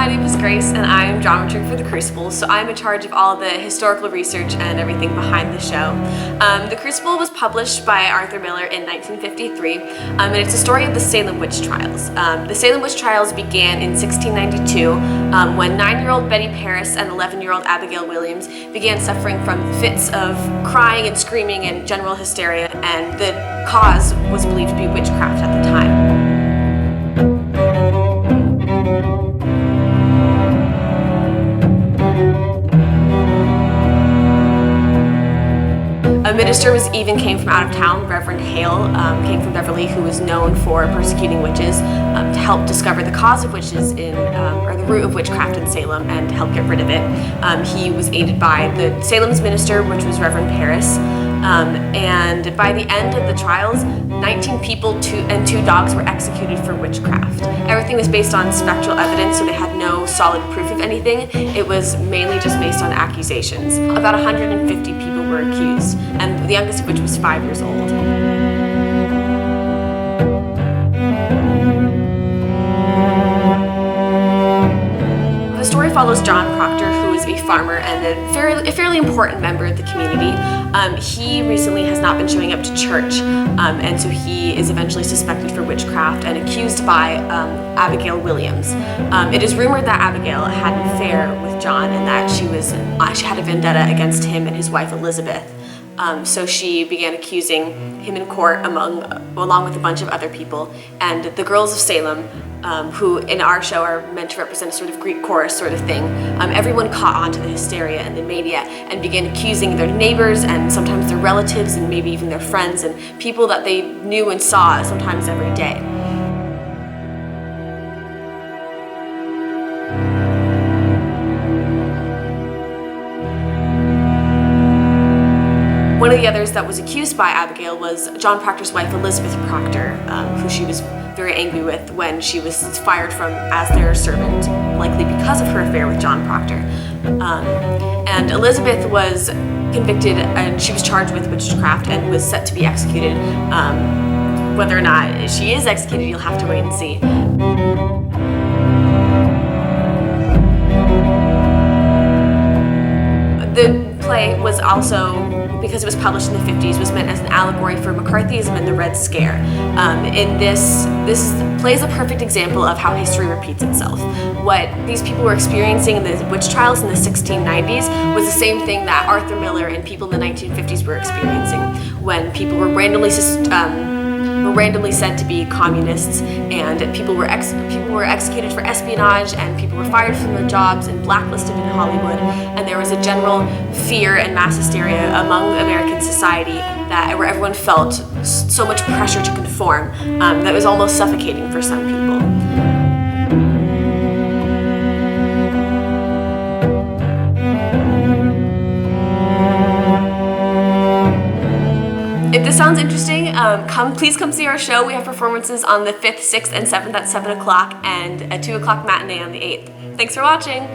name is Grace, and I am Dramaturg for the Crucible, so I'm in charge of all the historical research and everything behind the show. The Crucible was published by Arthur Miller in 1953, and it's a story of the Salem witch trials. The Salem witch trials began in 1692 when 9-year-old Betty Paris and 11-year-old Abigail Williams began suffering from fits of crying and screaming and general hysteria, and the cause was believed to be witchcraft at the time. A minister came from out of town. Reverend Hale came from Beverly, who was known for persecuting witches, to help discover the cause of witches or the root of witchcraft in Salem and help get rid of it. He was aided by the Salem's minister, which was Reverend Paris. And by the end of the trials, 19 people and 2 dogs were executed for witchcraft. Everything was based on spectral evidence, so they had no solid proof of anything. It was mainly just based on accusations. About 150 people were accused, and the youngest of which was 5 years old. The story follows John Proctor, who is a farmer and a fairly important member of the community. He recently has not been showing up to church, and so he is eventually suspected for witchcraft and accused by Abigail Williams. It is rumored that Abigail had an affair with John and that she had a vendetta against him and his wife Elizabeth. So she began accusing him in court along with a bunch of other people, and the girls of Salem, who in our show are meant to represent a sort of Greek chorus sort of thing, everyone caught on to the hysteria and the mania and began accusing their neighbors and sometimes their relatives and maybe even their friends and people that they knew and saw sometimes every day. One of the others that was accused by Abigail was John Proctor's wife, Elizabeth Proctor, who she was very angry with when she was fired from as their servant, likely because of her affair with John Proctor. And Elizabeth was convicted, and she was charged with witchcraft and was set to be executed. Whether or not she is executed, you'll have to wait and see. The play was also, because it was published in the 50s, was meant as an allegory for McCarthyism and the Red Scare. This play is a perfect example of how history repeats itself. What these people were experiencing in the witch trials in the 1690s was the same thing that Arthur Miller and people in the 1950s were experiencing, when people were randomly said to be communists, and people were executed for espionage, and people were fired from their jobs and blacklisted in Hollywood, and there was a general fear and mass hysteria among American society where everyone felt so much pressure to conform that was almost suffocating for some people. If this sounds interesting, please come see our show. We have performances on the 5th, 6th, and 7th at 7 o'clock and a 2 o'clock matinee on the 8th. Thanks for watching.